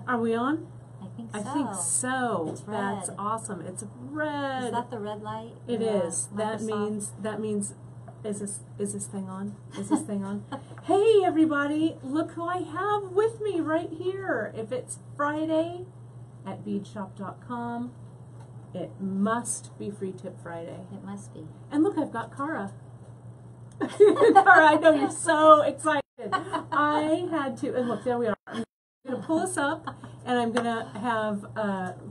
Are we on? I think so. I think so. It's red. That's awesome. It's red. Is that the red light? It is. Microsoft? That means is this thing on? Is this thing on? Hey everybody, look who I have with me right here. If it's Friday at beadshopdotcom, it must be Free Tip Friday. It must be. And look, I've got Cara. Cara, I know you're so excited. I had to, and look, there we are. I'm going to pull us up, and I'm going to have,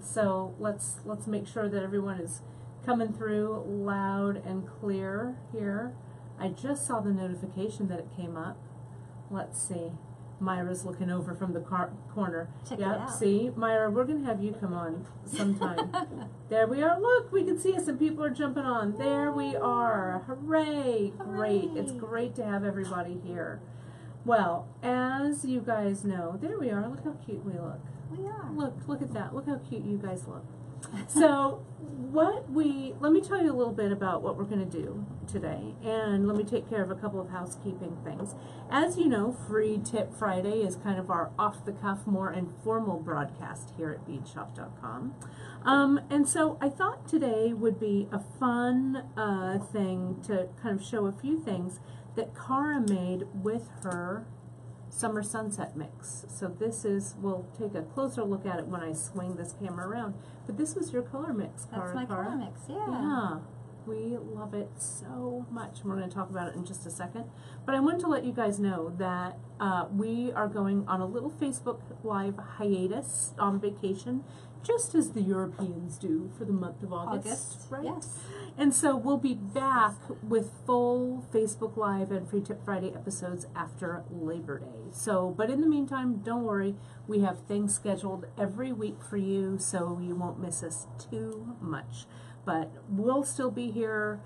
so let's make sure that everyone is coming through loud and clear here. I just saw the notification that it came up. Let's see. Myra's looking over from the corner. Check it out. See, Myra, we're going to have you come on sometime. There we are. Look, we can see us and people are jumping on. There we are. Hooray. Great. It's great to have everybody here. Well, as you guys know, there we are. Look how cute we look. We are. Look at that. Look how cute you guys look. So let me tell you a little bit about what we're going to do today, and let me take care of a couple of housekeeping things. As you know, Free Tip Friday is kind of our off-the-cuff, more informal broadcast here at beadshop.com. And so I thought today would be a fun thing to kind of show a few things that Cara made with her Summer Sunset Mix. So this is, we'll take a closer look at it when I swing this camera around. But this was your color mix, Cara. That's my color mix, yeah. Yeah, we love it so much. We're going to talk about it in just a second. But I wanted to let you guys know that we are going on a little Facebook Live hiatus on vacation, just as the Europeans do for the month of August. Right? Yes. And so we'll be back with full Facebook Live and Free Tip Friday episodes after Labor Day. So, but in the meantime, don't worry. We have things scheduled every week for you, so you won't miss us too much. But we'll still be here.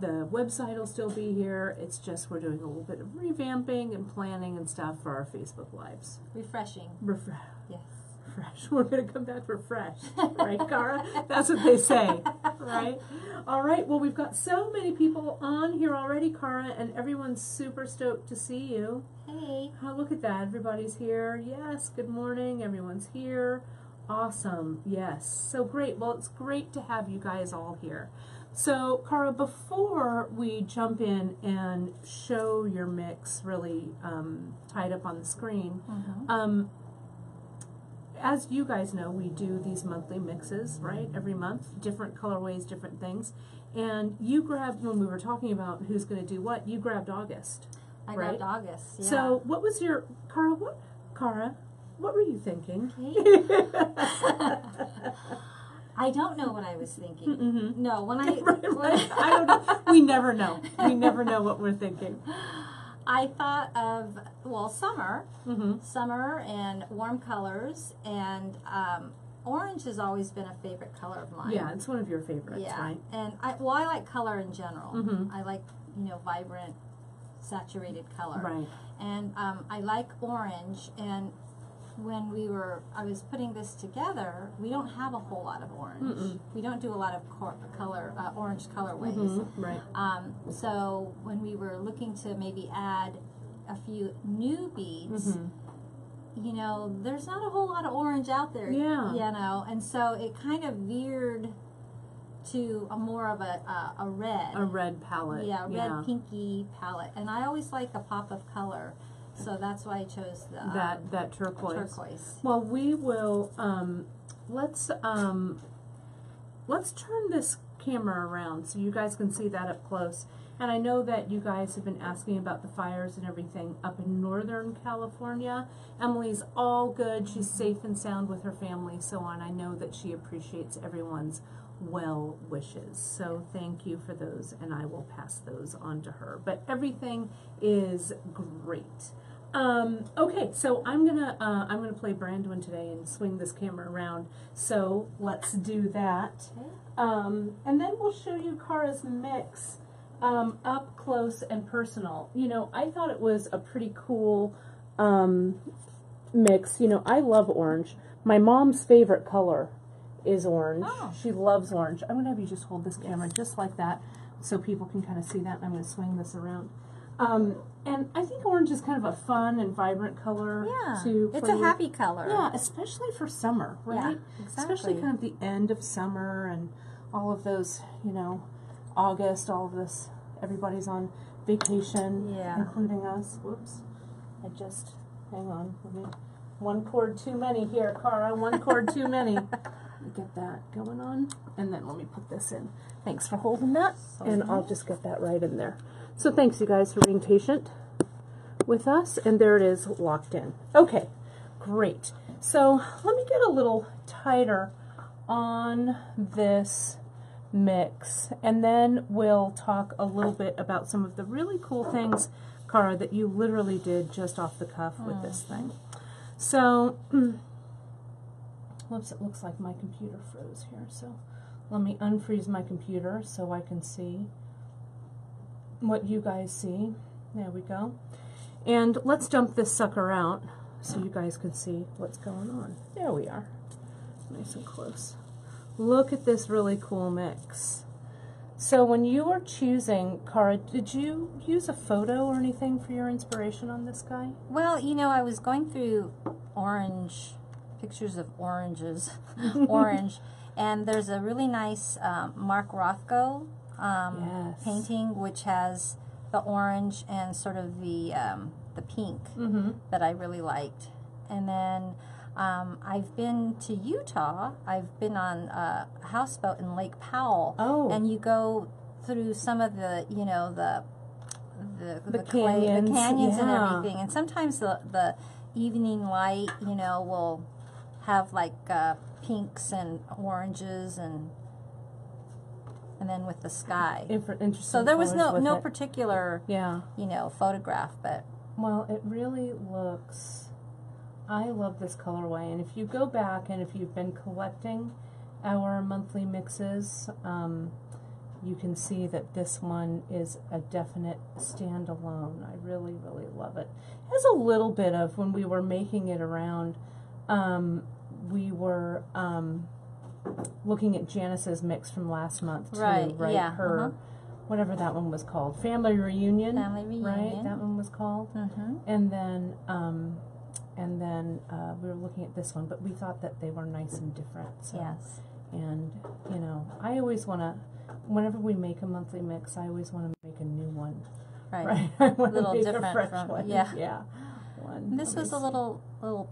The website will still be here. It's just we're doing a little bit of revamping and planning and stuff for our Facebook Lives. Refreshing. Yes. Fresh. We're going to come back refreshed, right, Cara? That's what they say, right? All right. Well, we've got so many people on here already, Cara, and everyone's super stoked to see you. Hey. Oh, look at that. Everybody's here. Yes. Good morning. Everyone's here. Awesome. Yes. So great. Well, it's great to have you guys all here. So, Cara, before we jump in and show your mix really tied up on the screen, as you guys know, we do these monthly mixes, right? Every month, different colorways, different things. And you grabbed, when we were talking about who's going to do what, you grabbed August. I grabbed August, yeah. So what was your, Cara, what were you thinking? I don't know what I was thinking. No, when I... I don't know. We never know. We never know what we're thinking. I thought of, well, summer, summer and warm colors, and orange has always been a favorite color of mine. Yeah, it's one of your favorites, right? And I like color in general. I like, vibrant, saturated color. Right. And I like orange, and when I was putting this together, we don't have a whole lot of orange. We don't do a lot of orange colorways. Right. So when we were looking to maybe add a few new beads, there's not a whole lot of orange out there. Yeah. And so it kind of veered to more of a red. A red palette. Yeah, red pinky palette. And I always like a pop of color. So that's why I chose the that turquoise. Turquoise. Well, we will let's turn this camera around so you guys can see that up close. And I know that you guys have been asking about the fires and everything up in Northern California. Emily's all good. She's safe and sound with her family, so on. I know that she appreciates everyone's well wishes. So thank you for those, and I will pass those on to her. But everything is great. Okay, so I'm gonna play Brandon today and swing this camera around. So let's do that, and then we'll show you Cara's mix up close and personal. I thought it was a pretty cool mix. I love orange. My mom's favorite color is orange. Oh. She loves orange. I'm gonna have you just hold this camera just like that so people can kind of see that, and I'm gonna swing this around. And I think orange is kind of a fun and vibrant color. Yeah, to it's play a happy color. Yeah, especially for summer, right? Yeah, exactly. Especially kind of the end of summer and all of those, you know, August, all of this, everybody's on vacation, including us. Whoops. Hang on, one cord too many here, Cara, one cord too many. Get that going on, and then let me put this in. Thanks for holding that, and I'll just get that right in there. So thanks, you guys, for being patient with us, and there it is, locked in. Okay, great. So let me get a little tighter on this mix, and then we'll talk a little bit about some of the really cool things, Cara, that you literally did just off the cuff with this thing. So, whoops, it looks like my computer froze here, so let me unfreeze my computer so I can see what you guys see. There we go. And let's dump this sucker out so you guys can see what's going on. There we are. Nice and close. Look at this really cool mix. So when you were choosing, Cara, did you use a photo or anything for your inspiration on this guy? Well, you know, I was going through pictures of oranges, orange, and there's a really nice Mark Rothko painting, which has the orange and sort of the pink that I really liked. And then I've been to Utah. I've been on a houseboat in Lake Powell. Oh. And you go through some of the, you know, the canyons, and everything. And sometimes the evening light, you know, will have like pinks and oranges and then with the sky. Interesting. So there was no particular, you know, photograph, but well, it really looks. I love this colorway, and if you go back and if you've been collecting our monthly mixes, you can see that this one is a definite standalone. I really, really love it. It has a little bit of, when we were making it around, we were looking at Janice's mix from last month too, right? Yeah. Her, whatever that one was called, Family Reunion. Family Reunion. Right, that one was called. And then we were looking at this one, but we thought that they were nice and different. So. Yes. And, you know, I always want to, whenever we make a monthly mix, I always want to make a new one. Right. I want a little to make different a fresh from, one. Yeah. One. This was a little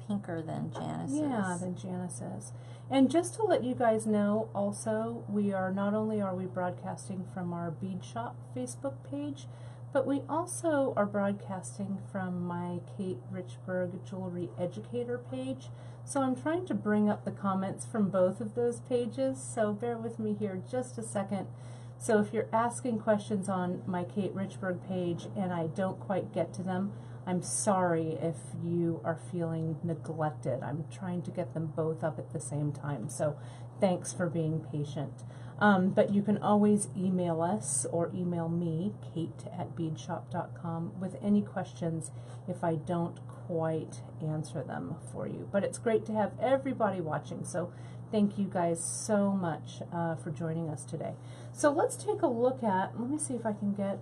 pinker than Janice's. Yeah, than Janice's. And just to let you guys know, also, not only are we broadcasting from our Bead Shop Facebook page, but we also are broadcasting from my Kate Richburg Jewelry Educator page. So I'm trying to bring up the comments from both of those pages, so bear with me here just a second. So if you're asking questions on my Kate Richburg page and I don't quite get to them, I'm sorry if you are feeling neglected. I'm trying to get them both up at the same time, so thanks for being patient. But you can always email us or email me, kate@beadshopdotcom, with any questions if I don't quite answer them for you. But it's great to have everybody watching, so thank you guys so much for joining us today. So let's take a look at, let me see if I can get,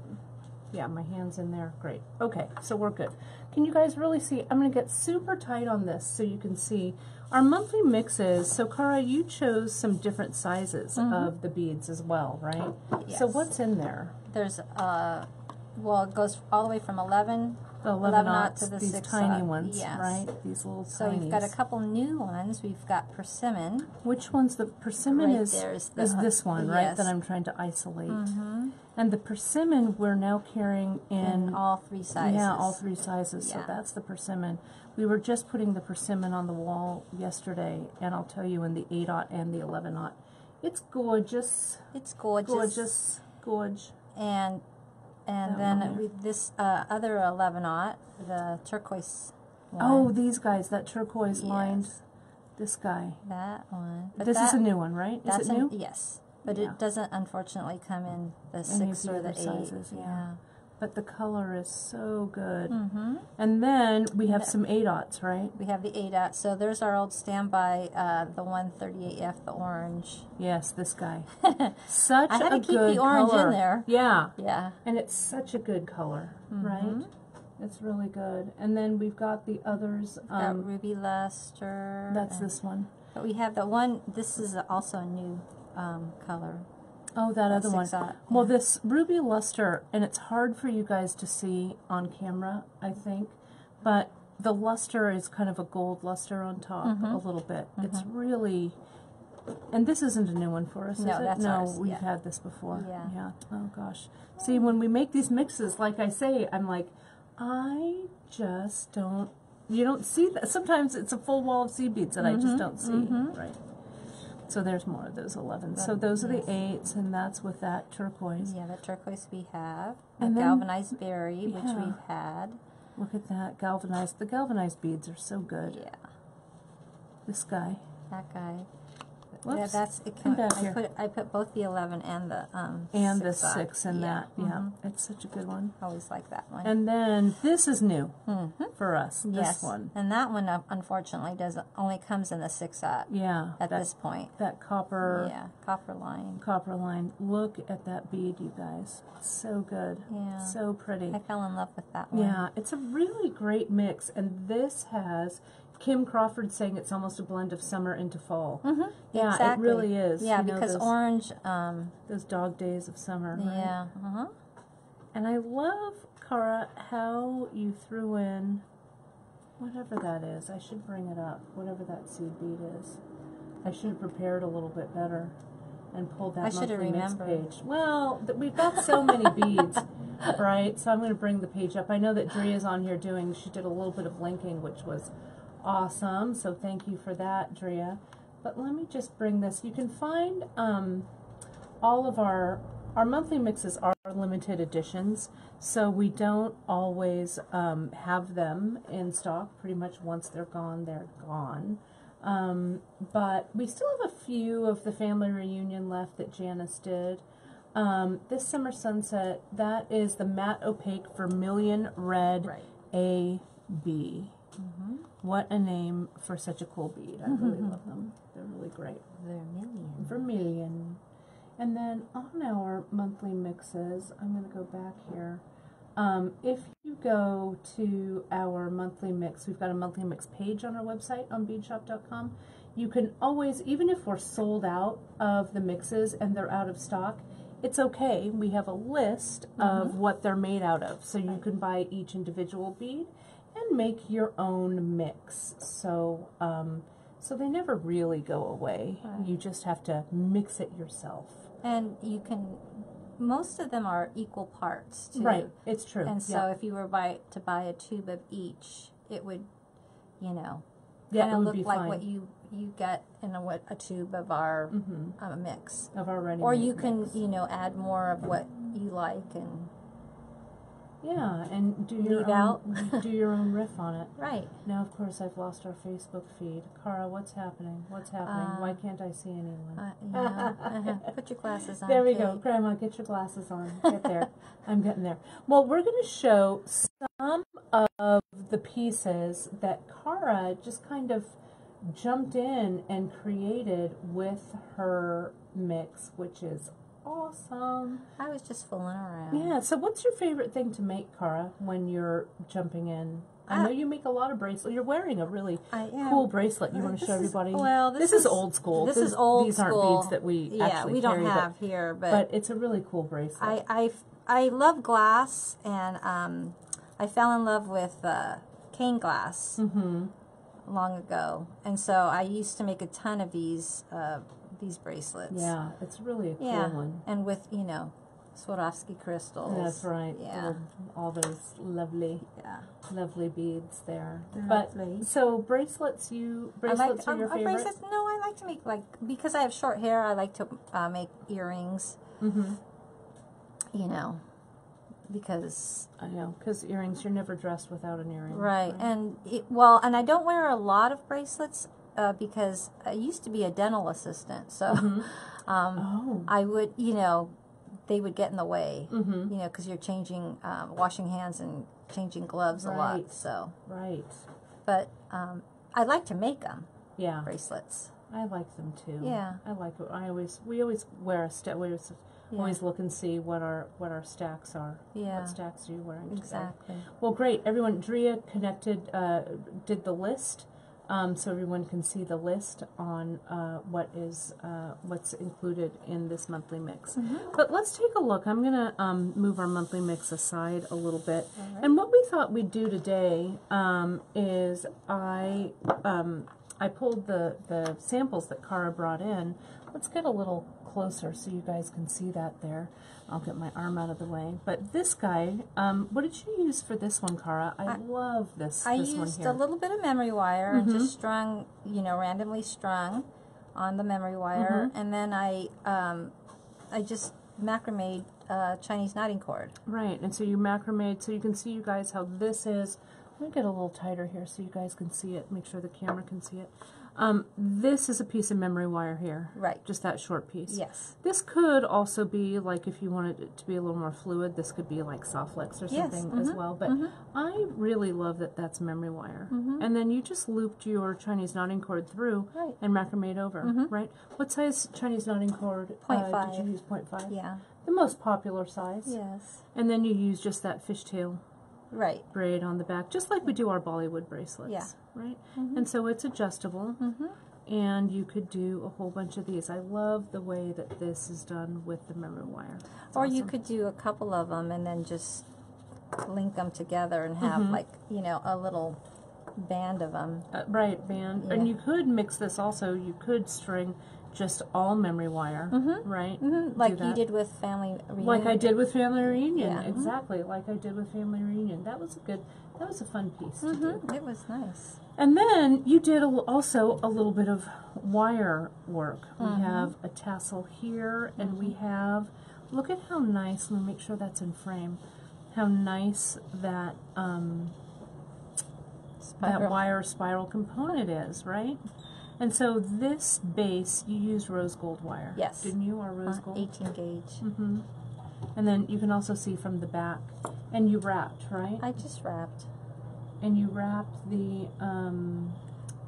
yeah, my hand's in there. Great. Okay, so we're good. Can you guys really see? I'm going to get super tight on this so you can see our monthly mixes. So, Cara, you chose some different sizes of the beads as well, right? Yes. So what's in there? There's, well, it goes all the way from 11 The 11-aughts, to the these 6 tiny ones, yes. right? These little So tinies. we've got a couple new ones. We've got persimmon. Which one's the persimmon? Right is this one, right? yes. That I'm trying to isolate. And the persimmon we're now carrying in all 3 sizes. Yeah, all 3 sizes. So that's the persimmon. We were just putting the persimmon on the wall yesterday, and I'll tell you, in the 8-aught and the 11-aught, it's gorgeous. It's gorgeous. Gorge. And then with this other 11-aught, the turquoise one. Oh, these guys, that turquoise lined, this guy. That one. But this is a new one, right? Is it new? Yes. But it doesn't, unfortunately, come in the 6 or the 8. Sizes, yeah. but the color is so good. Mm-hmm. And then we have some A-dots, right? We have the A-dot. So there's our old standby, the 138F, the orange. Yes, this guy. Such I had a to keep good the orange color. in there. Yeah. Yeah. And it's such a good color, Mm-hmm. right? It's really good. And then we've got the others. Got Ruby Luster. That's this one. But we have the one, this is also a new color. Oh, that other one. Yeah. Well, this Ruby Luster, and it's hard for you guys to see on camera, I think, but the luster is kind of a gold luster on top a little bit. It's really, and this isn't a new one for us, is No, it? that's no, ours. we've had this before. Yeah. Yeah. Oh, gosh. See, when we make these mixes, like I say, I'm like, I just don't, you don't see that. Sometimes it's a full wall of seed beads that I just don't see, right? So there's more of those 11s. So those are the 8s, and that's with that turquoise. Yeah, the turquoise we have. And the then, galvanized berry, which yeah. we've had. Look at that, galvanized. The galvanized beads are so good. Yeah. This guy. That guy. Whoops. Yeah, that's it. Come back here. I put both the 11 and the And 6 the 6 in that. Yeah, it's such a good one. Always like that one. And then this is new for us. Yes. This one. And that one, unfortunately, only comes in the 6-aught. Yeah. At this point. That copper. Yeah, copper line. Copper line. Look at that bead, you guys. It's so good. Yeah. So pretty. I fell in love with that one. Yeah, it's a really great mix, and this has Kim Crawford saying it's almost a blend of summer into fall. Yeah, exactly. it really is. Yeah, you know, because those, orange. those dog days of summer. Right? Yeah. And I love, Cara, how you threw in whatever that is. I should bring it up. Whatever that seed bead is. I should have prepared a little bit better and pulled that monthly mix page. Well, we've got so many beads. Right, so I'm going to bring the page up. I know that Dria's on here she did a little bit of linking, which was awesome, so thank you for that, Dria. But let me just bring this. You can find all of our monthly mixes are limited editions, so we don't always have them in stock. Pretty much once they're gone, they're gone. But we still have a few of the family reunion left that Janice did. This Summer Sunset, that is the matte opaque Vermilion Red AB. What a name for such a cool bead. I really love them. They're really great. Vermilion. And then on our monthly mixes, I'm going to go back here. If you go to our monthly mix, we've got a monthly mix page on our website on beadshopdotcom. You can always, even if we're sold out of the mixes and they're out of stock, it's okay. We have a list of what they're made out of. So you can buy each individual bead and make your own mix. So so they never really go away. Right. You just have to mix it yourself. And you can, most of them are equal parts too. Right, it's true. And so if you were to buy a tube of each, it would, you know, kind of look like what you get in a tube of our mix. Of our ready-made Or you mix. can, you know, add more of what you like and and do your own riff on it. Right. Now, of course, I've lost our Facebook feed. Cara, what's happening? What's happening? Why can't I see anyone? Put your glasses on. There we go. Grandma, get your glasses on. Get there. I'm getting there. Well, we're going to show some of the pieces that Cara just kind of jumped in and created with her mix, which is awesome. I was just fooling around. Yeah, so what's your favorite thing to make, Cara, when you're jumping in? I know you make a lot of bracelets. You're wearing a really cool bracelet. You want to show everybody? Well, this is old school. This is old These school. aren't beads that we actually we don't carry, have here, but it's a really cool bracelet. I love glass, and I fell in love with cane glass long ago, and so I used to make a ton of these bracelets. Yeah, it's really a cool one. And with, you know, Swarovski crystals. That's right. Yeah. All those lovely beads there. Lovely. But so bracelets are your favorite? Bracelets, no, I like to make, because I have short hair, I like to make earrings. You know, because I know, because earrings, you're never dressed without an earring. Right. And and I don't wear a lot of bracelets because I used to be a dental assistant, so I would, you know, they would get in the way, you know, because you're changing, washing hands and changing gloves a lot. So but I like to make them. Yeah, bracelets. I like them too. Yeah, I like it. We always wear a stack. We always look and see what our stacks are. Yeah, what stacks are you wearing? Exactly. Today? Well, great. Everyone, Drea connected, did the list. So everyone can see the list on what's included in this monthly mix. But let's take a look. I'm going to move our monthly mix aside a little bit. And what we thought we'd do today is I pulled the samples that Cara brought in. Let's get a little closer so you guys can see that there. I'll get my arm out of the way. But this guy, what did you use for this one, Cara? I love this one here. I used a little bit of memory wire and just strung, you know, randomly strung on the memory wire. And then I just macrameed Chinese knotting cord. Right, and so you macrameed, so you can see, you guys, how this is. Let me get a little tighter here so you guys can see it. Make sure the camera can see it. This is a piece of memory wire here. Right. Just that short piece. Yes. This could also be, like, if you wanted it to be a little more fluid, this could be like soft flex or something as well. But I really love that that's memory wire. And then you just looped your Chinese knotting cord through and macrameed over, right? What size Chinese knotting cord 0.5. did you use? 0.5? Yeah. The most popular size. Yes. And then you use just that fishtail braid on the back, just like we do our Bollywood bracelets. Yeah. Right? And so it's adjustable, and you could do a whole bunch of these. I love the way that this is done with the memory wire. It's or awesome. you could do a couple of them and then just link them together and have like, you know, a little band of them. Right, band. Yeah. And you could mix this also. You could string just all memory wire, right? Like you did with Family Reunion. Like I did with Family Reunion, exactly. Like I did with Family Reunion. That was a fun piece to do. It was nice. And then you did also a little bit of wire work. We have a tassel here, and we have, look at how nice, let me make sure that's in frame, how nice that that wire spiral component is, right? And so this base, you used rose gold wire. Yes. Didn't you, or rose gold? 18 gauge. And then you can also see from the back. And you wrapped, right? I just wrapped. And you wrapped the,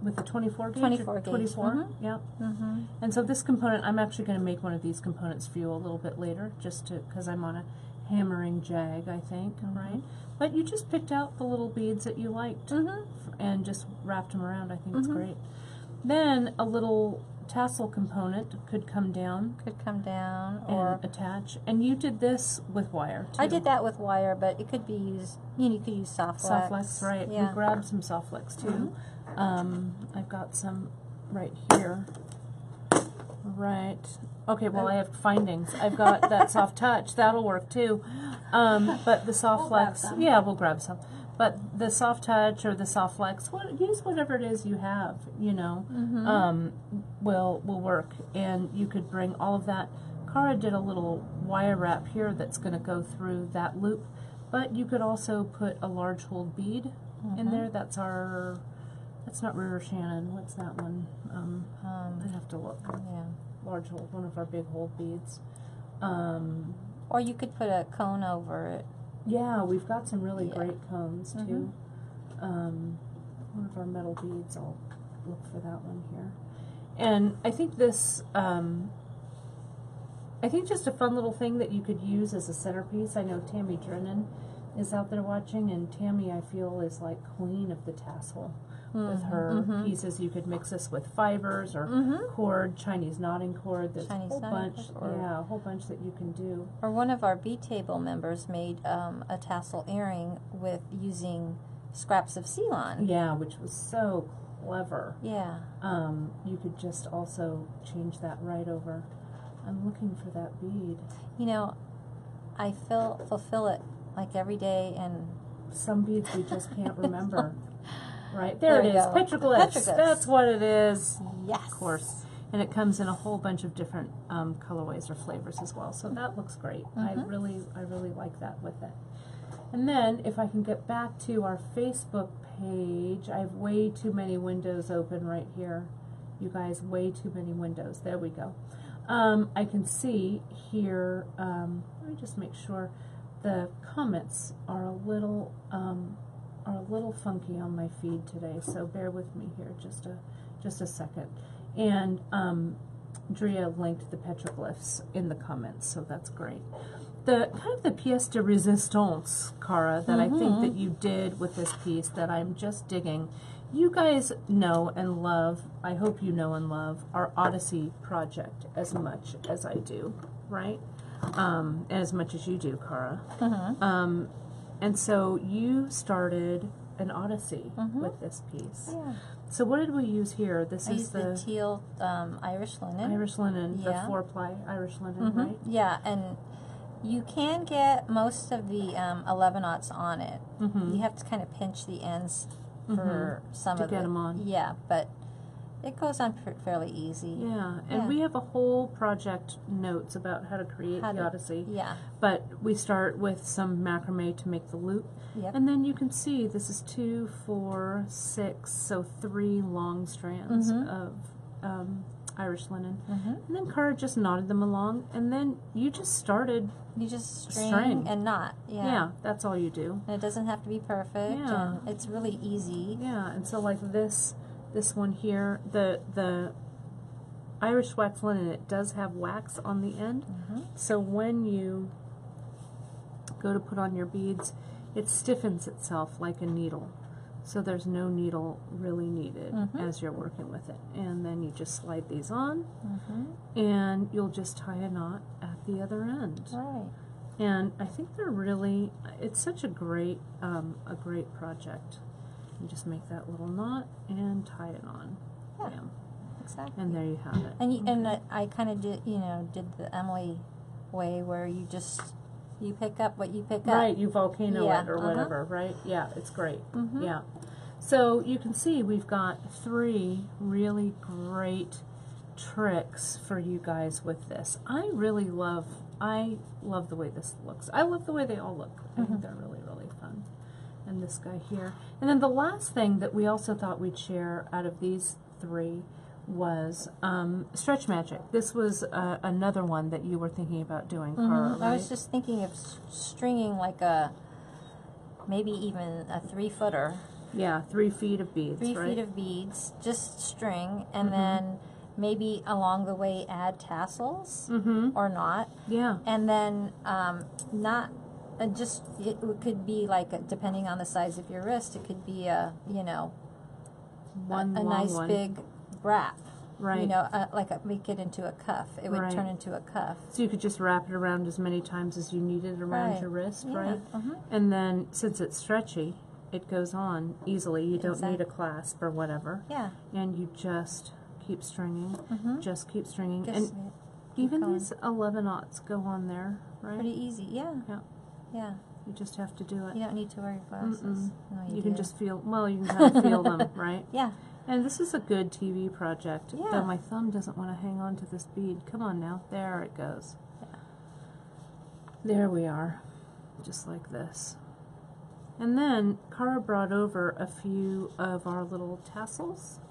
with the 24 gauge? 24 gauge. 24? Yep. And so this component, I'm actually going to make one of these components for you a little bit later, just to, because I'm on a hammering jag, I think, right? But you just picked out the little beads that you liked and just wrapped them around. I think it's great. Then a little tassel component could come down. Or attach. And you did this with wire, too. I did that with wire, but it could be used, you know, you could use soft flex. Soft flex, right. Yeah. We grabbed some soft flex, too. I've got some right here. Right. Okay, well, I have findings. I've got that soft touch. That'll work, too. But the soft flex, yeah, we'll grab some. But the soft touch or the soft flex, use whatever it is you have, you know, will work. And you could bring all of that. Cara did a little wire wrap here that's going to go through that loop. But you could also put a large hold bead in there. That's not River Shannon. What's that one? I'd have to look. Yeah. Large hold, one of our big hold beads. Or you could put a cone over it. Yeah, we've got some really great cones, too. One of our metal beads, I'll look for that one here. And I think this, I think just a fun little thing that you could use as a centerpiece. I know Tammy Drennan is out there watching, and Tammy, I feel, is like queen of the tassel. With her pieces, you could mix this with fibers or cord, Chinese knotting cord. There's a whole bunch, a whole bunch that you can do. Or one of our B table members made a tassel earring with using scraps of Ceylon. Yeah, which was so clever. Yeah. You could just also change that right over. I'm looking for that bead. You know, I fulfill it like every day, and some beads we just can't remember. Right, there it is, petroglyphs. That's what it is. Yes. Of course. And it comes in a whole bunch of different colorways or flavors as well. So that looks great. I really like that with it. And then if I can get back to our Facebook page, I have way too many windows open right here. You guys, way too many windows. There we go. I can see here, let me just make sure the comments are a little funky on my feed today, so bear with me here just a second. And Drea linked the petroglyphs in the comments, so that's great. The kind of the pièce de résistance, Cara, that I think that you did with this piece that I'm just digging. You guys know and love, I hope you know and love, our Odyssey project as much as I do, right? And as much as you do, Cara. And so you started an Odyssey with this piece. Yeah. So what did we use here? This I is used the teal Irish linen. Irish linen, Yeah. the 4-ply Irish linen, right? Yeah, and you can get most of the 11/aughts on it. You have to kind of pinch the ends for some to of get it. them on. Yeah, but it goes on fairly easy. Yeah, and we have a whole project notes about how to create the Odyssey. Yeah. But we start with some macrame to make the loop. Yep. And then you can see this is 2, 4, 6, so 3 long strands of Irish linen. And then Cara just knotted them along, and then you just started. You just string and knot. Yeah. Yeah, that's all you do. And it doesn't have to be perfect. Yeah. And it's really easy. Yeah, and so like this one here, the Irish wax linen, it does have wax on the end. So when you go to put on your beads, it stiffens itself like a needle. So there's no needle really needed as you're working with it. And then you just slide these on, and you'll just tie a knot at the other end. Right. And I think they're really, it's such a great project. You just make that little knot and tie it on. Yeah. Bam. Exactly. And there you have it. And and I kind of did the Emily way where you pick up what you pick up. Right, you volcano Yeah, it or whatever, right? Yeah, it's great. Yeah. So you can see we've got 3 really great tricks for you guys with this. I love the way this looks. I love the way they all look. I think they're really, really fun. And this guy here. And then the last thing that we also thought we'd share out of these 3 was stretch magic. This was another one that you were thinking about doing, Cara, right? I was just thinking of stringing like maybe even a 3-footer. Yeah, 3 feet of beads, 3 right? feet of beads, just string, and then maybe along the way add tassels or not. Yeah. And then not just it could be like depending on the size of your wrist, it could be a One a long nice one. big wrap. Right. Make it into a cuff. It would turn into a cuff. So you could just wrap it around as many times as you needed around your wrist, right? And then since it's stretchy, it goes on easily. You don't need a clasp or whatever. Yeah. And you just keep stringing, just keep stringing. Just And even these 11/aughts go on there, right? pretty easy. Yeah. Yeah. Yeah. You just have to do it. You don't need to wear glasses. No, You can just feel, well, you can kind of feel them, right? Yeah. And this is a good TV project. Yeah. Though my thumb doesn't want to hang on to this bead. Come on now. There it goes. Yeah. There we are. Just like this. And then Cara brought over a few of our little tassels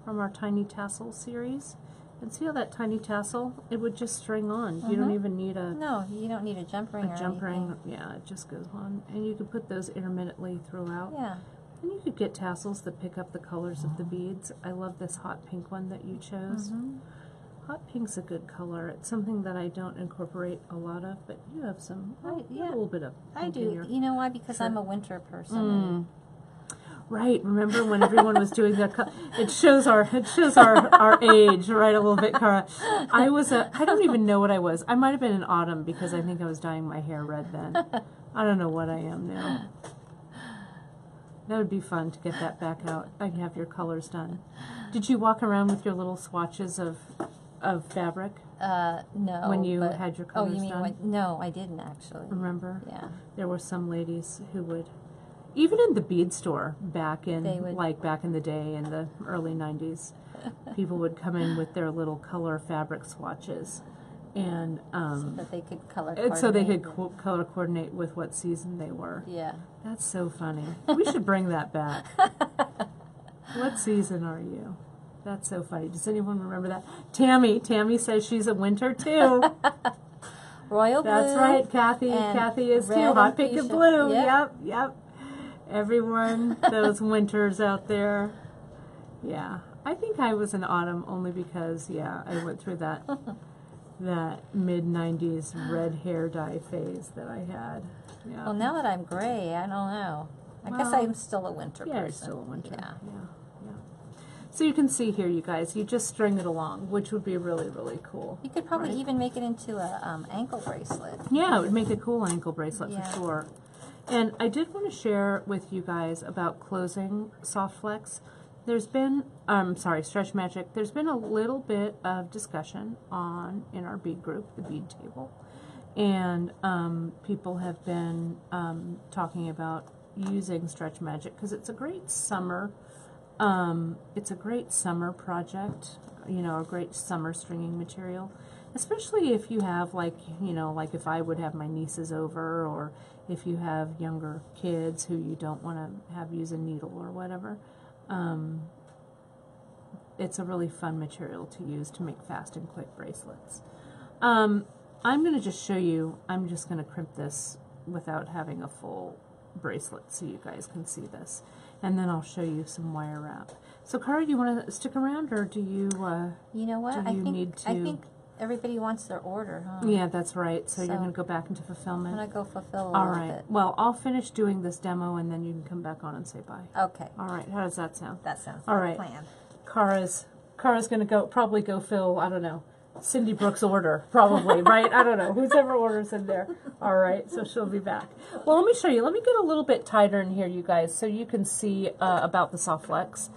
from our Tiny Tassel series. And see how that tiny tassel, it would just string on. You don't even need No, you don't need a jump ring or anything. Yeah, it just goes on. And you could put those intermittently throughout. Yeah. And you could get tassels that pick up the colors of the beads. I love this hot pink one that you chose. Hot pink's a good color. It's something that I don't incorporate a lot of, but you have some, you have a little bit of pink in your... You know why? Because I'm a winter person. Right. Remember when everyone was doing that? It shows our age, right? A little bit, Cara. I don't even know what I was. I might have been in autumn because I think I was dyeing my hair red then. I don't know what I am now. That would be fun to get that back out. I'd have your colors done. Did you walk around with your little swatches of fabric? No. When you had your colors done? No, I didn't actually. Remember? Yeah. There were some ladies who would, even in the bead store back in the day in the early 90s, people would come in with their little color fabric swatches. And so that they could color coordinate. So they could color coordinate with what season they were. Yeah. That's so funny. We should bring that back. What season are you? That's so funny. Does anyone remember that? Tammy says she's a winter too. Royal blue. That's right, Kathy. Kathy is too. Hot pink and blue. Yep. Everyone, those winters out there. Yeah. I think I was an autumn only because, I went through that mid-90s red hair dye phase that I had. Yeah. Well, now that I'm gray, I don't know. I guess I'm still a winter person. Yeah, you're still a winter. Yeah. So you can see here, you guys, you just string it along, which would be really, really cool. You could probably even make it into a ankle bracelet. Yeah, it would make a cool ankle bracelet for sure. And I did want to share with you guys about closing soft flex. There's been, Stretch Magic. There's been a little bit of discussion in our bead group, the bead table, and people have been talking about using Stretch Magic because it's a great summer. It's a great summer project, a great summer stringing material, especially if you have like if I would have my nieces over, or if you have younger kids who you don't want to have use a needle or whatever. It's a really fun material to use to make fast and quick bracelets. I'm going to just show you, I'm just going to crimp this without having a full bracelet so you guys can see this. And then I'll show you some wire wrap. So, Cara, you want to stick around, or do you? You know what? I think everybody wants their order, huh? Yeah, that's right. So you're going to go back into fulfillment. I'm going to go fulfill a All little right. bit. Well, I'll finish doing this demo, and then you can come back on and say bye. Okay. All right. How does that sound? That sounds all like right. a plan. Cara's going to probably go fill, I don't know, Cindy Brooks' order, probably, right? I don't know. Whose ever order's in there. All right, so she'll be back. Well, let me show you. Let me get a little bit tighter in here, you guys, so you can see about the soft flex.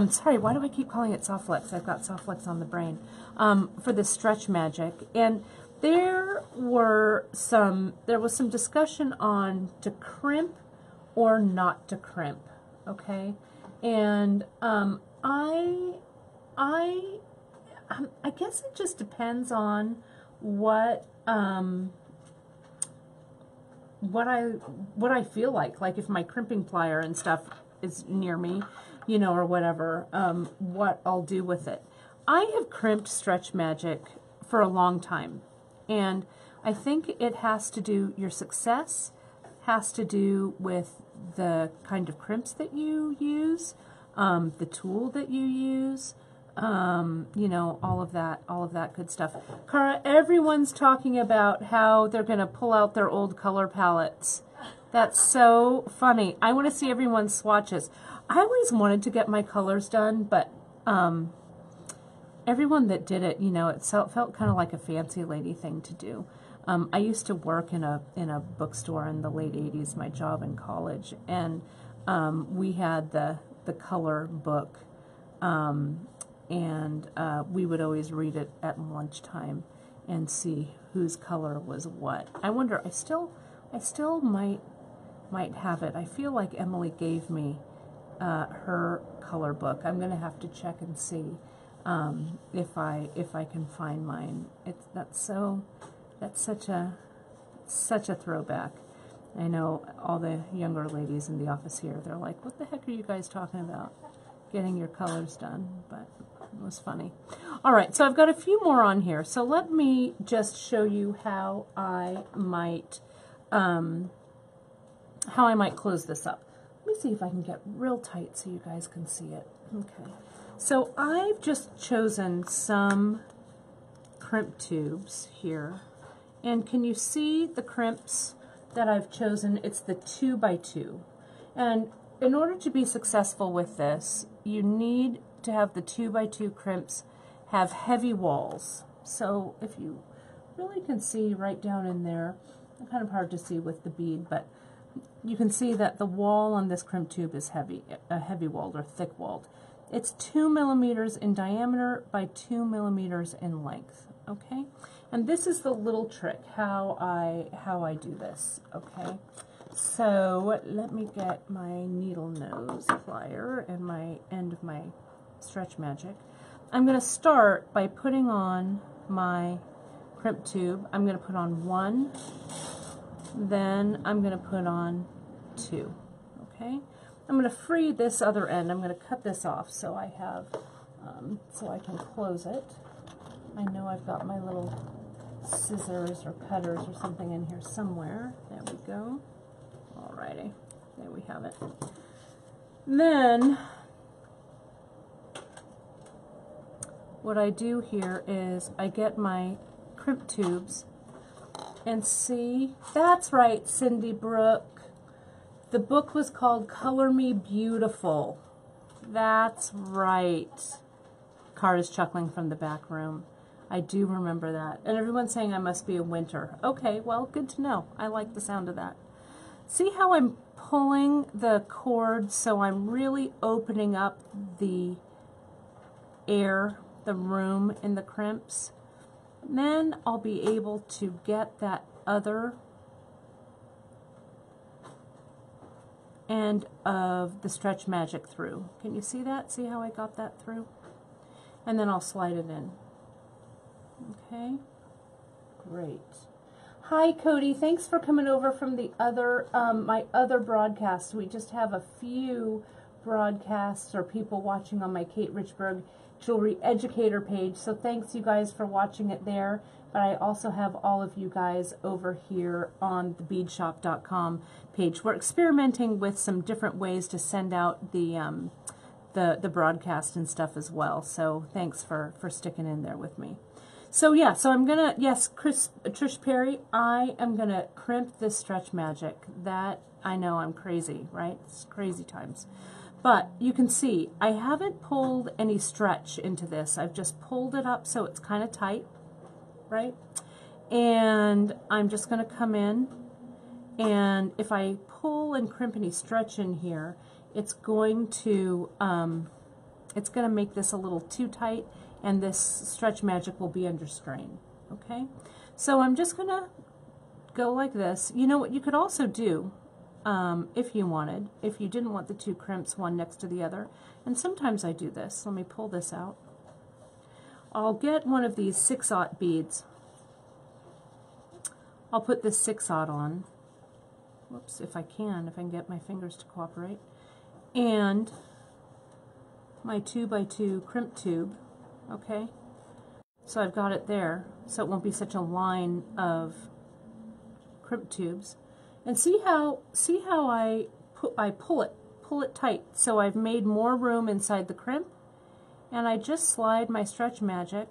Sorry, why do I keep calling it soft flex? I've got soft flex on the brain. For the Stretch Magic. And there was some discussion on to crimp or not to crimp, okay? And I guess it just depends on what I feel like if my crimping plier and stuff is near me, or whatever, what I'll do with it. I have crimped Stretch Magic for a long time, and I think it has to do, your success has to do with the kind of crimps that you use, the tool that you use, all of that good stuff. Cara, everyone's talking about how they're going to pull out their old color palettes. That's so funny. I want to see everyone's swatches. I always wanted to get my colors done, but everyone that did it, it felt kind of like a fancy lady thing to do. I used to work in a bookstore in the late 80s, my job in college, and we had the color book, and we would always read it at lunchtime and see whose color was what. I wonder, I still might have it. I feel like Emily gave me her color book. I'm going to have to check and see if I can find mine. That's such a throwback. I know all the younger ladies in the office here, they're like, what the heck are you guys talking about? Getting your colors done, but it was funny. All right, so I've got a few more on here. So let me just show you how I might close this up. Let me see if I can get real tight so you guys can see it. Okay, so I've just chosen some crimp tubes here, and can you see the crimps that I've chosen? It's the 2x2, and in order to be successful with this, you need to have the 2x2 crimps have heavy walls. So if you really can see right down in there, it's kind of hard to see with the bead, but you can see that the wall on this crimp tube is heavy walled or thick walled. It's 2 millimeters in diameter by 2 millimeters in length. Okay, and this is the little trick how I do this. Okay. So let me get my needle nose plier and my end of my Stretch Magic. I'm going to start by putting on my crimp tube. I'm going to put on 1, then I'm going to put on 2. Okay, I'm going to free this other end. I'm going to cut this off so I have so I can close it. I know I've got my little scissors or cutters or something in here somewhere. There we go. Alrighty, there we have it. Then what I do here is I get my crimp tubes and see, that's right, Cindy Brooke. The book was called Color Me Beautiful. That's right. Car is chuckling from the back room. I do remember that. And everyone's saying I must be a winter. Okay, well, good to know. I like the sound of that. See how I'm pulling the cord so I'm really opening up the air, the room in the crimps? Then I'll be able to get that other end of the Stretch Magic through. Can you see that? See how I got that through? And then I'll slide it in. Okay, great. Hi Cody, thanks for coming over from the other, my other broadcast. We just have a few broadcasts or people watching on my Kate Richburg Jewelry Educator page, so thanks you guys for watching it there. But I also have all of you guys over here on the beadshopdotcom page. We're experimenting with some different ways to send out the broadcast and stuff as well. So thanks for sticking in there with me. So yeah, so I'm gonna, yes, Trish Perry, I am gonna crimp this Stretch Magic. That, I know I'm crazy, right? It's crazy times. But you can see, I haven't pulled any stretch into this. I've just pulled it up so it's kind of tight, right? And I'm just gonna come in, and if I pull and crimp any stretch in here, it's going to make this a little too tight, and this Stretch Magic will be under strain, okay? So I'm just gonna go like this. You know what you could also do, if you wanted, if you didn't want the two crimps one next to the other, and sometimes I do this. Let me pull this out. I'll get one of these 6/0 beads. I'll put this 6/0 on. Whoops, if I can get my fingers to cooperate. And my 2x2 crimp tube, okay? So I've got it there, so it won't be such a line of crimp tubes. And see how I pull it tight. So I've made more room inside the crimp, and I just slide my Stretch Magic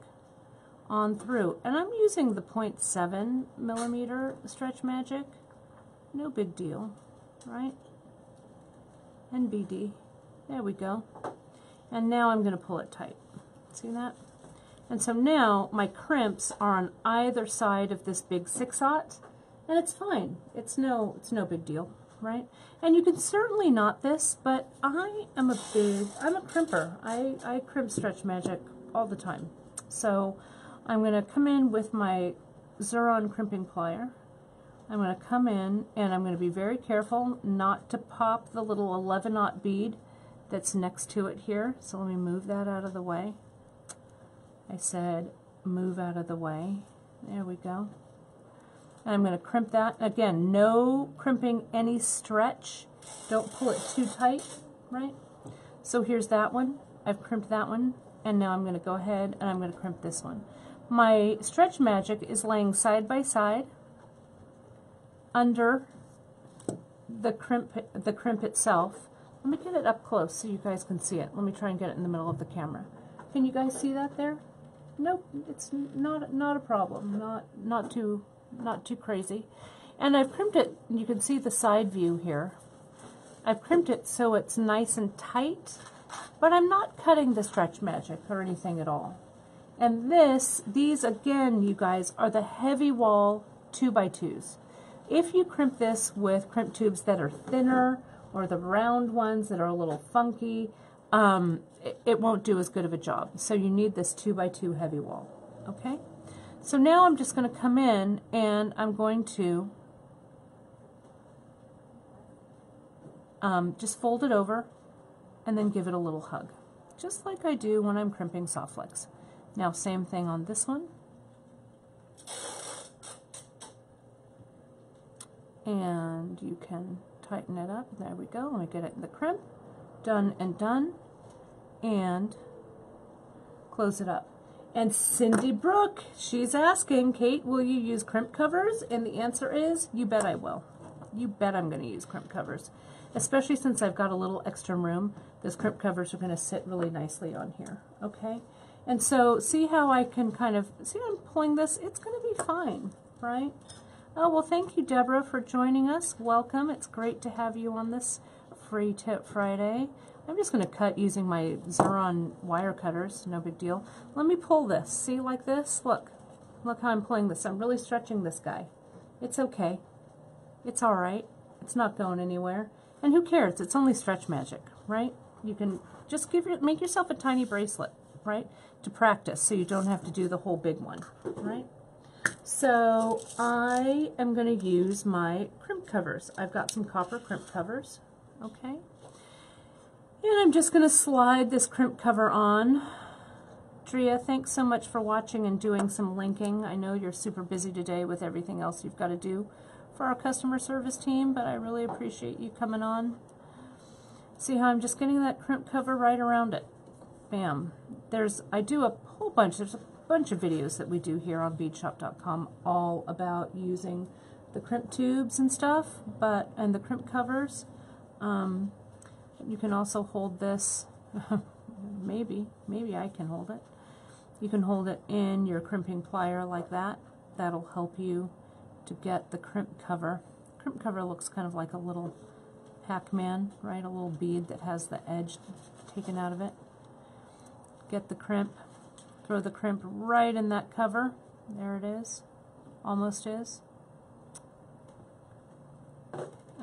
on through. And I'm using the 0.7 millimeter Stretch Magic. No big deal, right? NBD. There we go. And now I'm going to pull it tight. See that? And so now my crimps are on either side of this big 6/0, and it's fine. It's no big deal, right? And you can certainly knot this, but I'm a crimper. I crimp Stretch Magic all the time. So I'm going to come in with my Xuron crimping plier. I'm going to come in, and I'm going to be very careful not to pop the little 11/0 bead that's next to it here. So let me move that out of the way. I said move out of the way. There we go. And I'm going to crimp that. Again, no crimping any stretch. Don't pull it too tight, right? So here's that one. I've crimped that one, and now I'm going to go ahead and I'm going to crimp this one. My Stretch Magic is laying side by side under the crimp itself. Let me get it up close so you guys can see it. Let me try and get it in the middle of the camera. Can you guys see that there? Nope, it's not a problem. Not too crazy. And I've crimped it. You can see the side view here. I've crimped it so it's nice and tight, but I'm not cutting the Stretch Magic or anything at all. And these again, you guys, are the heavy wall 2x2s. If you crimp this with crimp tubes that are thinner, or the round ones that are a little funky, it won't do as good of a job. So you need this 2x2 heavy wall, okay? So now I'm just going to come in, and I'm going to just fold it over and then give it a little hug, just like I do when I'm crimping soft flex. Now same thing on this one. And you can tighten it up. There we go. Let me get it in the crimp. Done and done. And close it up. And Cindy Brooke, she's asking, Kate, will you use crimp covers? And the answer is, you bet I will. You bet I'm going to use crimp covers. Especially since I've got a little extra room, those crimp covers are going to sit really nicely on here, okay? And so see how I can kind of, see how I'm pulling this? It's going to be fine, right? Oh, well, thank you, Deborah, for joining us. Welcome. It's great to have you on this Free Tip Friday. I'm just going to cut using my Xeron wire cutters, no big deal. Let me pull this. See, like this? Look how I'm pulling this. I'm really stretching this guy. It's okay. It's all right. It's not going anywhere. And who cares? It's only stretch magic, right? You can just make yourself a tiny bracelet, right? To practice so you don't have to do the whole big one, right? So I am going to use my crimp covers. I've got some copper crimp covers, okay? And I'm just going to slide this crimp cover on. Drea, thanks so much for watching and doing some linking. I know you're super busy today with everything else you've got to do for our customer service team, but I really appreciate you coming on. See how I'm just getting that crimp cover right around it. Bam. I do a whole bunch, there's a bunch of videos that we do here on beadshop.com all about using the crimp tubes and stuff, and the crimp covers. You can also hold this, maybe I can hold it. You can hold it in your crimping plier like that. That'll help you to get the crimp cover. Crimp cover looks kind of like a little Pac-Man, right? A little bead that has the edge taken out of it. Get the crimp, throw the crimp right in that cover. There it is, almost is.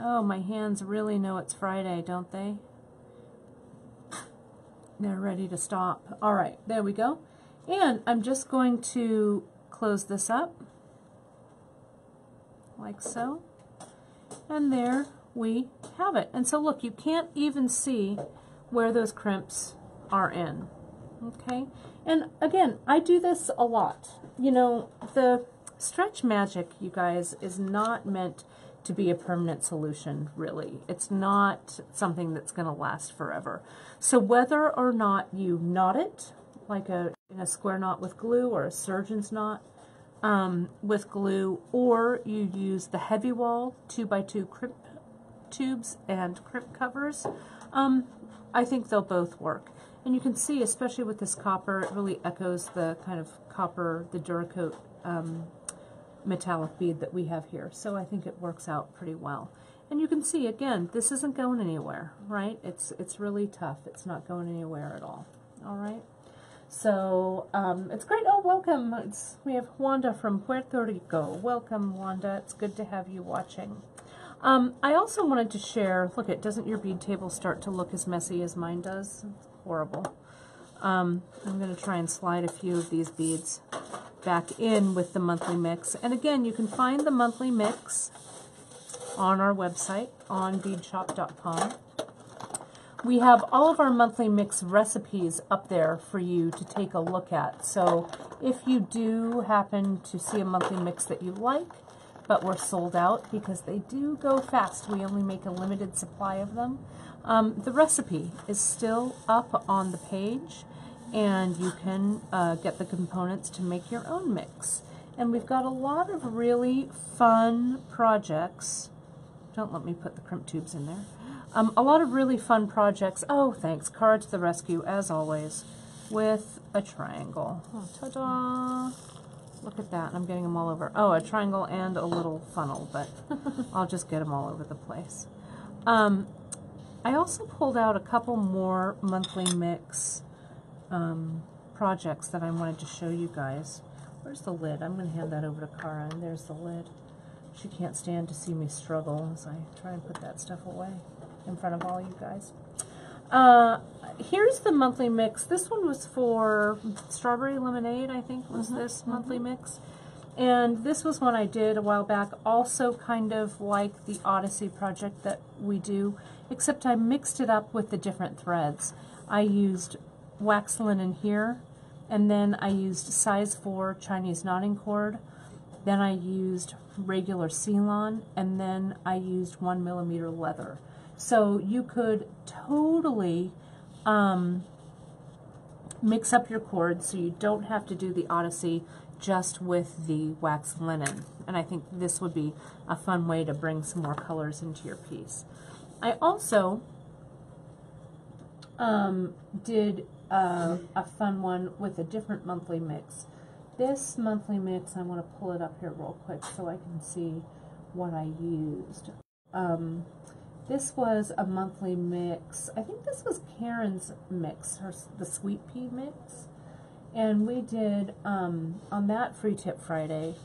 Oh, my hands really know it's Friday, don't they? They're ready to stop. All right, there we go. And I'm just going to close this up, like so. And there we have it. And so look, you can't even see where those crimps are in, okay? And again, I do this a lot. You know, the stretch magic, you guys, is not meant to be a permanent solution, really. It's not something that's going to last forever. So whether or not you knot it, like in a square knot with glue or a surgeon's knot with glue, or you use the heavy wall 2x2 crimp tubes and crimp covers, I think they'll both work. And you can see, especially with this copper, it really echoes the kind of copper, the Duracoat metallic bead that we have here. So I think it works out pretty well. And you can see, again, this isn't going anywhere, right? It's really tough. It's not going anywhere at all. All right? So it's great. Oh, welcome. We have Wanda from Puerto Rico. Welcome, Wanda. It's good to have you watching. I also wanted to share, look, doesn't your bead table start to look as messy as mine does? It's horrible. I'm going to try and slide a few of these beads back in with the monthly mix. And again, you can find the monthly mix on our website, on beadshop.com. We have all of our monthly mix recipes up there for you to take a look at. So if you do happen to see a monthly mix that you like, but we're sold out because they do go fast, we only make a limited supply of them, the recipe is still up on the page, and you can get the components to make your own mix. And we've got a lot of really fun projects. Don't let me put the crimp tubes in there. A lot of really fun projects. Oh, thanks. Cara to the rescue, as always, with a triangle. Oh, ta-da! Look at that. I'm getting them all over. Oh, a triangle and a little funnel, but I'll just get them all over the place. I also pulled out a couple more monthly mix projects that I wanted to show you guys. Where's the lid? I'm going to hand that over to Cara, and there's the lid. She can't stand to see me struggle as I try and put that stuff away in front of all you guys. Here's the monthly mix. This one was for strawberry lemonade, I think, was this monthly mix. And this was one I did a while back, also kind of like the Odyssey project that we do, except I mixed it up with the different threads. I used wax linen here, and then I used size 4 Chinese knotting cord, then I used regular Ceylon, and then I used 1mm leather. So you could totally mix up your cords so you don't have to do the Odyssey just with the wax linen. And I think this would be a fun way to bring some more colors into your piece. I also did a fun one with a different monthly mix. This monthly mix, I want to pull it up here real quick so I can see what I used. This was a monthly mix. I think this was Karen's mix, the sweet pea mix. And we did, on that Free Tip Friday,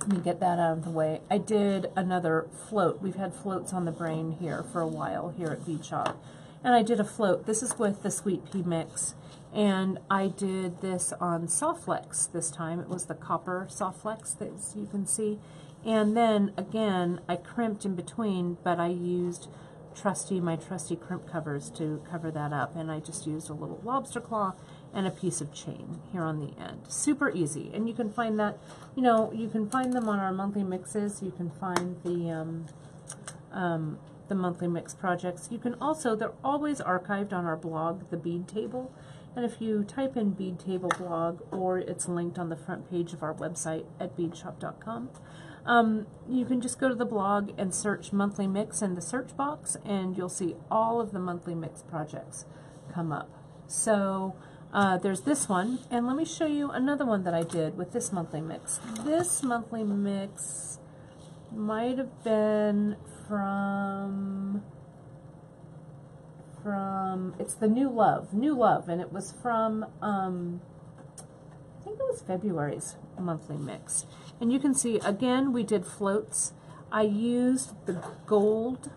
let me get that out of the way, I did another float. We've had floats on the brain here for a while here at Bead Shop. And I did a float. This is with the sweet pea mix. And I did this on Soft Flex this time. It was the copper Soft Flex that you can see. And then again, I crimped in between, but I used my trusty crimp covers to cover that up. And I just used a little lobster claw and a piece of chain here on the end. Super easy. And you can find that, you know, you can find them on our monthly mixes. You can find the monthly mix projects. You can also, they're always archived on our blog, the Bead Table. And if you type in Bead Table blog, or it's linked on the front page of our website at beadshopdotcom, you can just go to the blog and search monthly mix in the search box, and you'll see all of the monthly mix projects come up. So there's this one, and let me show you another one that I did with this monthly mix. This monthly mix might have been from it's the New Love, and it was from I think it was February's monthly mix. And you can see again we did floats. I used the gold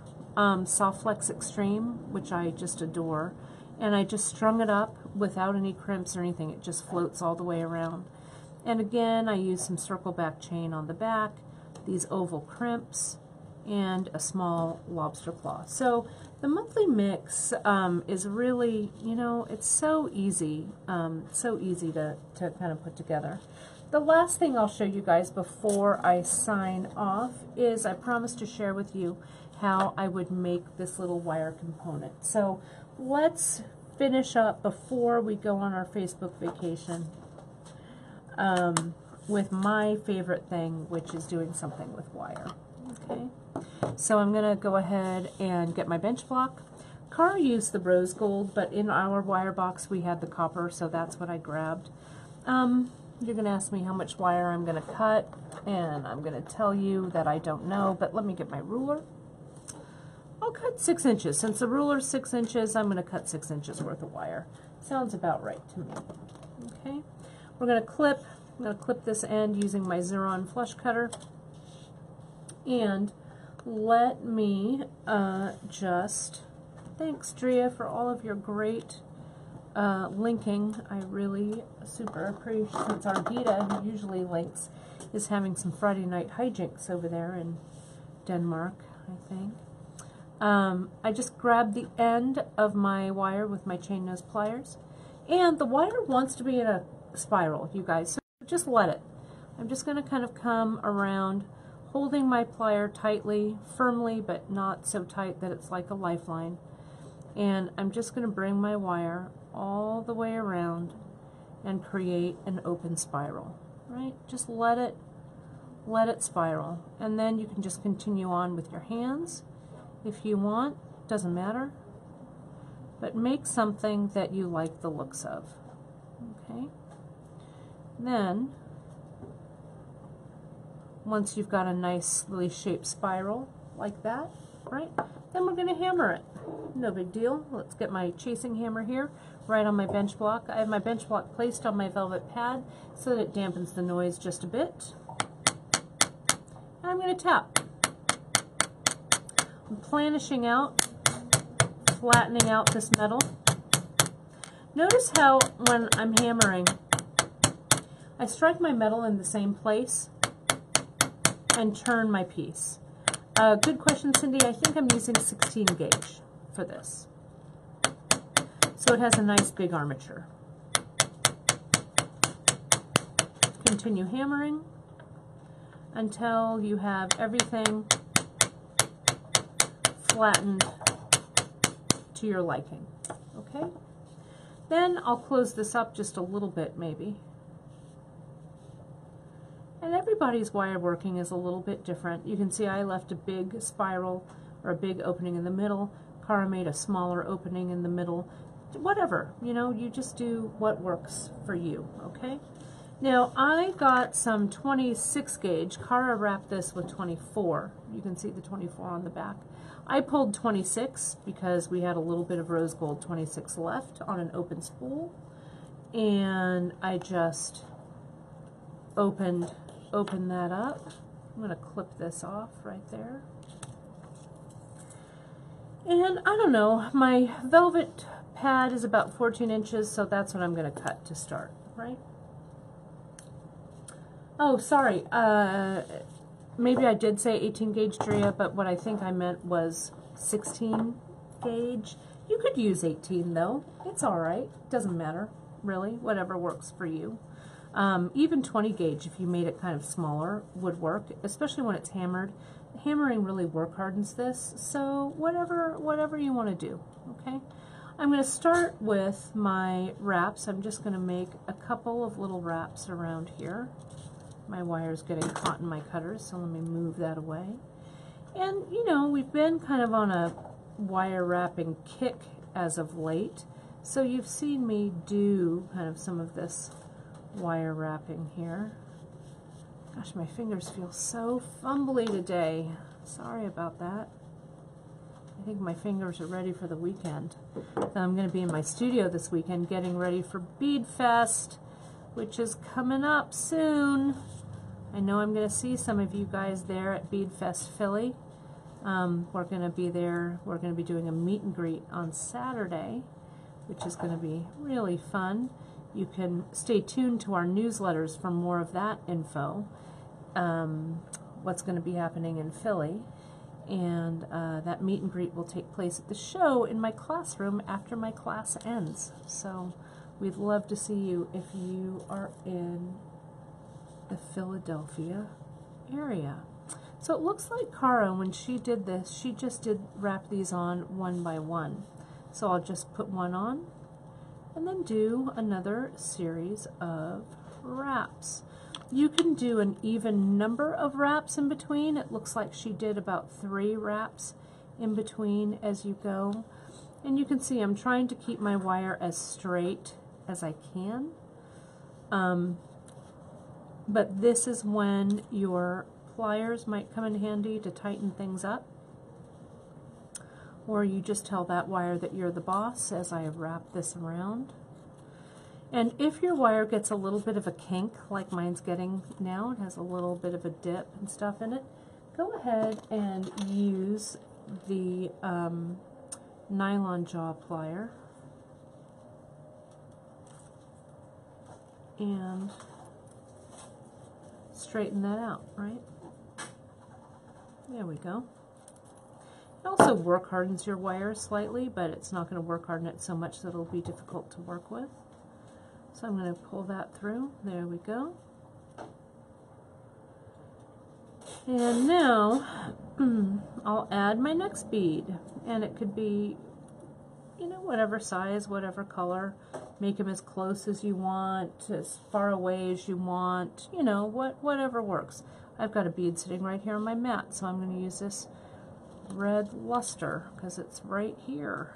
Soft Flex Extreme, which I just adore, and I just strung it up without any crimps or anything. It just floats all the way around. And again, I used some circle back chain on the back, these oval crimps, and a small lobster claw. So the monthly mix is really, you know, it's so easy to kind of put together. The last thing I'll show you guys before I sign off is I promised to share with you how I would make this little wire component. So let's finish up before we go on our Facebook vacation with my favorite thing, which is doing something with wire. Okay, so I'm going to go ahead and get my bench block. Cara used the rose gold, but in our wire box we had the copper, so that's what I grabbed. You're going to ask me how much wire I'm going to cut, and I'm going to tell you that I don't know, but let me get my ruler. I'll cut 6 inches. Since the ruler's 6 inches, I'm going to cut 6 inches worth of wire. Sounds about right to me. Okay, we're going to clip. I'm going to clip this end using my Xeron flush cutter. And let me just, thanks Drea for all of your great linking. I really super appreciate, since Ardita, who usually links, is having some Friday night hijinks over there in Denmark, I think. I just grabbed the end of my wire with my chain nose pliers, and the wire wants to be in a spiral, you guys, so just let it. I'm just going to kind of come around, holding my plier tightly, firmly, but not so tight that it's like a lifeline. And I'm just going to bring my wire all the way around and create an open spiral, right? Just let it spiral. And then you can just continue on with your hands if you want, doesn't matter. But make something that you like the looks of, okay? Then, once you've got a nicely shaped spiral like that, right, then we're going to hammer it. No big deal. Let's get my chasing hammer here, right on my bench block. I have my bench block placed on my velvet pad so that it dampens the noise just a bit. And I'm going to tap. I'm planishing out, flattening out this metal. Notice how when I'm hammering, I strike my metal in the same place and turn my piece. Good question, Cindy. I think I'm using 16 gauge for this. So it has a nice big armature. Continue hammering until you have everything flattened to your liking. Okay? Then I'll close this up just a little bit maybe. And everybody's wire working is a little bit different. You can see I left a big spiral or a big opening in the middle. Cara made a smaller opening in the middle. Whatever, you know, you just do what works for you, okay? Now I got some 26 gauge. Cara wrapped this with 24. You can see the 24 on the back. I pulled 26 because we had a little bit of rose gold 26 left on an open spool. And I just opened that up. I'm going to clip this off right there. And I don't know, my velvet pad is about 14 inches, so that's what I'm going to cut to start, right? Oh, sorry, maybe I did say 18 gauge Drea, but what I think I meant was 16 gauge. You could use 18 though, it's alright, doesn't matter, really, whatever works for you. Even 20 gauge, if you made it kind of smaller, would work, especially when it's hammered. Hammering really work hardens this, so whatever you want to do, okay? I'm going to start with my wraps. I'm just going to make a couple of little wraps around here. My wire's getting caught in my cutters, so let me move that away. And, you know, we've been kind of on a wire wrapping kick as of late, so you've seen me do kind of some of this wire wrapping here. Gosh, my fingers feel so fumbly today. Sorry about that. I think my fingers are ready for the weekend. I'm going to be in my studio this weekend getting ready for Bead Fest, which is coming up soon. I know I'm going to see some of you guys there at Bead Fest Philly. We're going to be there. We're going to be doing a meet and greet on Saturday, which is going to be really fun. You can stay tuned to our newsletters for more of that info, what's going to be happening in Philly. And that meet and greet will take place at the show in my classroom after my class ends. So we'd love to see you if you are in the Philadelphia area. So it looks like Cara, when she did this, she just did wrap these on one by one. So I'll just put one on and then do another series of wraps. You can do an even number of wraps in between. It looks like she did about 3 wraps in between as you go. And you can see I'm trying to keep my wire as straight as I can. But this is when your pliers might come in handy to tighten things up. Or you just tell that wire that you're the boss as I wrap this around. And if your wire gets a little bit of a kink, like mine's getting now, it has a little bit of a dip and stuff in it, go ahead and use the nylon jaw plier and straighten that out, right? There we go. It also work hardens your wire slightly, but it's not going to work harden it so much that it'll be difficult to work with. So I'm going to pull that through. There we go. And now I'll add my next bead. And it could be, you know, whatever size, whatever color. Make them as close as you want, as far away as you want, you know, whatever works. I've got a bead sitting right here on my mat, so I'm going to use this red luster because it's right here.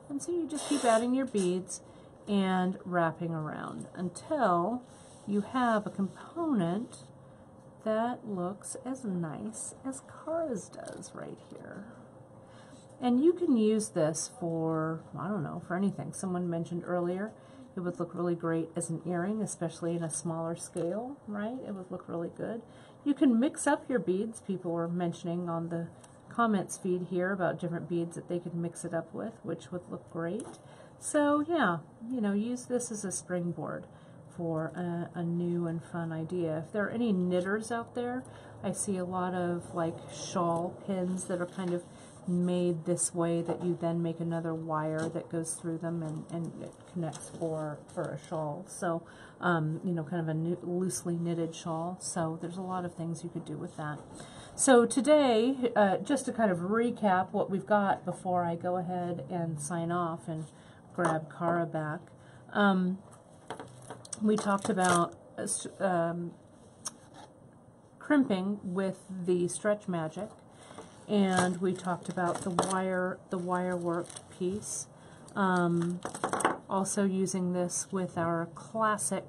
And so you just keep adding your beads and wrapping around until you have a component that looks as nice as Cara's does right here. And you can use this for, I don't know, for anything. Someone mentioned earlier it would look really great as an earring, especially in a smaller scale, right? It would look really good. You can mix up your beads. People were mentioning on the comments feed here about different beads that they could mix it up with, which would look great. So yeah, you know, use this as a springboard for a new and fun idea. If there are any knitters out there, I see a lot of like shawl pins that are kind of made this way that you then make another wire that goes through them and it connects for a shawl. So, you know, kind of a loosely knitted shawl. So there's a lot of things you could do with that. So today, just to kind of recap what we've got before I go ahead and sign off and grab Cara back. We talked about crimping with the Stretch Magic, and we talked about the wire work piece. Also using this with our classic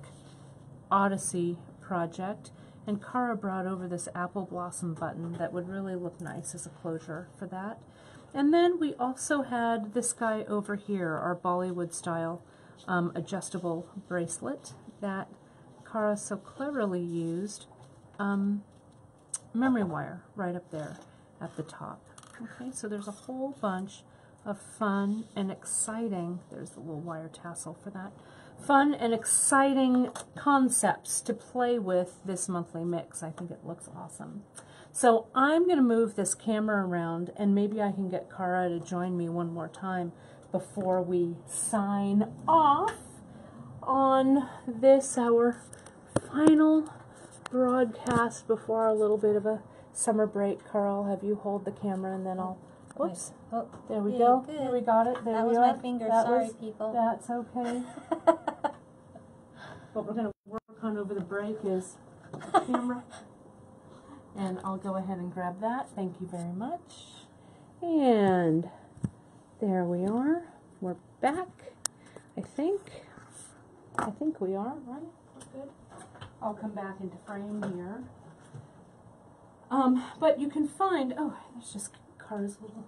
Odyssey project, and Cara brought over this apple blossom button that would really look nice as a closure for that. And then we also had this guy over here, our Bollywood style adjustable bracelet that Cara so cleverly used memory wire right up there at the top. Okay, so there's a whole bunch of fun and exciting, there's the little wire tassel for that, fun and exciting concepts to play with this monthly mix. I think it looks awesome. So I'm going to move this camera around, and maybe I can get Cara to join me one more time before we sign off on this, our final broadcast before our little bit of a summer break. Cara, I'll have you hold the camera, and then I'll, whoops, oh, there we go. Good. There we got it. There that we was are. my finger. That Sorry, was, people. That's okay. What we're going to work on over the break is the camera. And I'll go ahead and grab that. Thank you very much. And there we are. We're back. I think we are, right? We're good. I'll come back into frame here. But you can find, oh, there's just Cara's little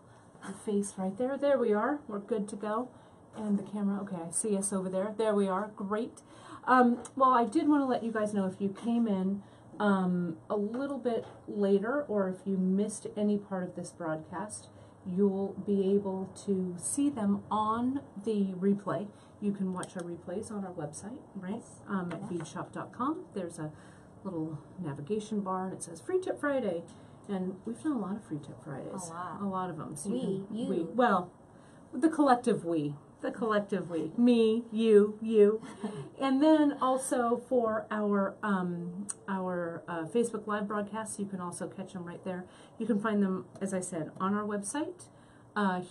face right there. There we are. We're good to go. And the camera, okay, I see us over there. There we are. Great. Well, I did want to let you guys know, if you came in a little bit later, or if you missed any part of this broadcast, you'll be able to see them on the replay. You can watch our replays on our website, right? At beadshopdotcom. There's a little navigation bar, and it says Free Tip Friday. And we've done a lot of Free Tip Fridays. A lot of them. So we. Well, the collective we. The collective we. Me, you. And then also for our Facebook Live broadcasts, you can also catch them right there. You can find them, as I said, on our website,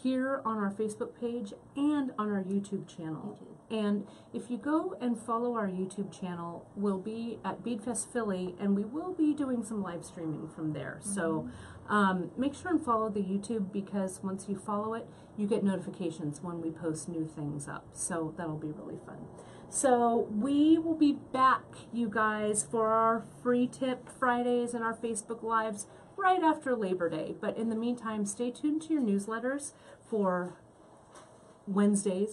here on our Facebook page, and on our YouTube channel. And if you go and follow our YouTube channel, we'll be at Beadfest Philly, and we will be doing some live streaming from there. So make sure and follow the YouTube, because once you follow it, you get notifications when we post new things up. So that'll be really fun. So we will be back, you guys, for our Free Tip Fridays and our Facebook Lives right after Labor Day. But in the meantime, stay tuned to your newsletters for Wednesday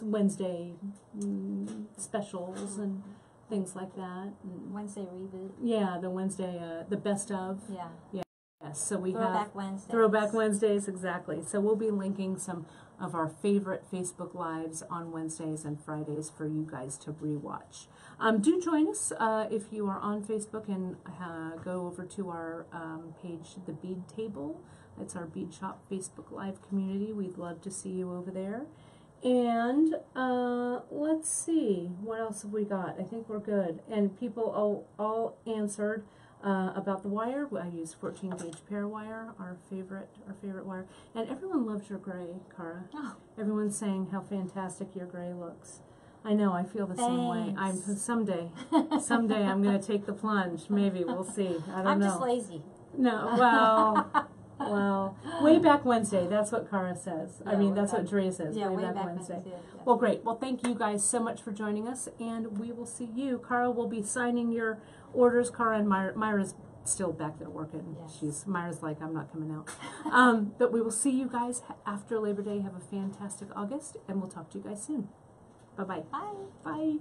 specials and things like that. And Wednesday reboot. yeah, the Wednesday, the best of. Yeah. Yes, so we Throwback have Wednesdays. Throwback Wednesdays, exactly. So we'll be linking some of our favorite Facebook Lives on Wednesdays and Fridays for you guys to rewatch. Do join us if you are on Facebook, and go over to our page, The Bead Table. It's our Bead Shop Facebook Live community. We'd love to see you over there. And let's see, what else have we got? I think we're good. And people all answered about the wire. I use 14 gauge pear wire, our favorite wire. And everyone loves your gray, Cara. Oh. Everyone's saying how fantastic your gray looks. I know, I feel the same way. Someday I'm going to take the plunge. Maybe, we'll see. I don't know. I'm just lazy. No, well, way back Wednesday. That's what Cara says. Yeah, I mean, that's what Drea says. Yeah, way back Wednesday. Yeah. Well, great. Well, thank you guys so much for joining us, and we will see you. Cara will be signing your orders. Cara and Myra's still back there working. Yes. Myra's like, I'm not coming out. But we will see you guys after Labor Day. Have a fantastic August, and we'll talk to you guys soon. Bye-bye. Bye. Bye.